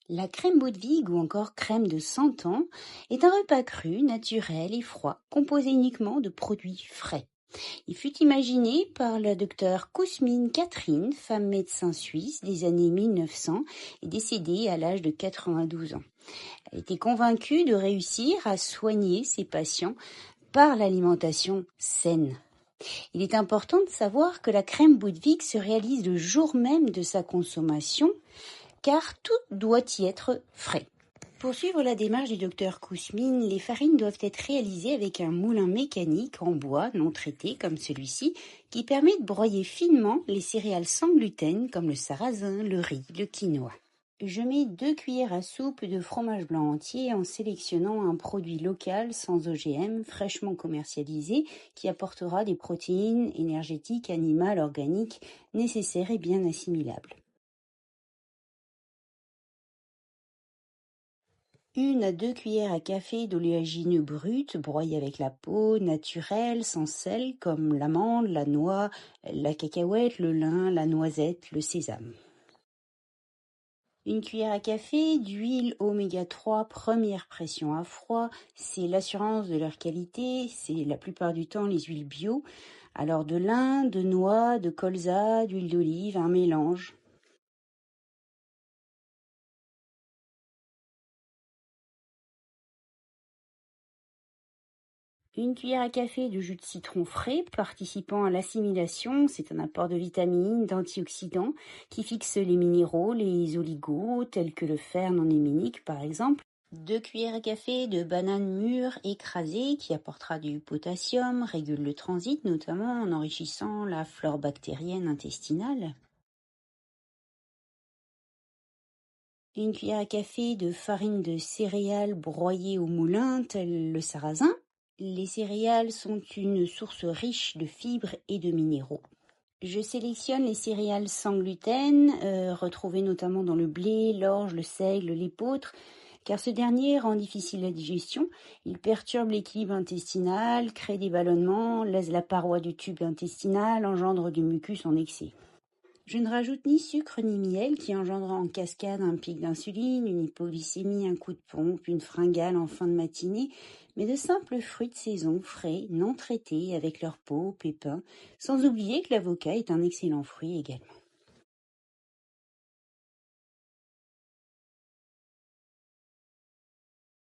La crème Bodvig ou encore crème de 100 ans est un repas cru, naturel et froid, composé uniquement de produits frais. Il fut imaginé par la docteure Kousmine Catherine, femme médecin suisse des années 1900 et décédée à l'âge de 92 ans. Elle était convaincue de réussir à soigner ses patients par l'alimentation saine. Il est important de savoir que la crème Bodvig se réalise le jour même de sa consommation, car tout doit y être frais. Pour suivre la démarche du docteur Kousmine, les farines doivent être réalisées avec un moulin mécanique en bois non traité comme celui-ci, qui permet de broyer finement les céréales sans gluten comme le sarrasin, le riz, le quinoa. Je mets 2 cuillères à soupe de fromage blanc entier en sélectionnant un produit local sans OGM, fraîchement commercialisé, qui apportera des protéines énergétiques, animales, organiques, nécessaires et bien assimilables. 1 à 2 cuillères à café d'oléagineux brut, broyé avec la peau, naturelle, sans sel, comme l'amande, la noix, la cacahuète, le lin, la noisette, le sésame. 1 cuillère à café d'huile oméga 3 première pression à froid, c'est l'assurance de leur qualité, c'est la plupart du temps les huiles bio. Alors de lin, de noix, de colza, d'huile d'olive, un mélange. 1 cuillère à café de jus de citron frais participant à l'assimilation, c'est un apport de vitamines, d'antioxydants qui fixe les minéraux, les oligos tels que le fer non héminique par exemple. 2 cuillères à café de bananes mûres écrasées qui apportera du potassium, régule le transit notamment en enrichissant la flore bactérienne intestinale. 1 cuillère à café de farine de céréales broyée au moulin tel le sarrasin. Les céréales sont une source riche de fibres et de minéraux. Je sélectionne les céréales sans gluten, retrouvées notamment dans le blé, l'orge, le seigle, l'épeautre, car ce dernier rend difficile la digestion. Il perturbe l'équilibre intestinal, crée des ballonnements, lèse la paroi du tube intestinal, engendre du mucus en excès. Je ne rajoute ni sucre ni miel qui engendrera en cascade un pic d'insuline, une hypoglycémie, un coup de pompe, une fringale en fin de matinée, mais de simples fruits de saison frais, non traités avec leur peau, pépins, sans oublier que l'avocat est un excellent fruit également.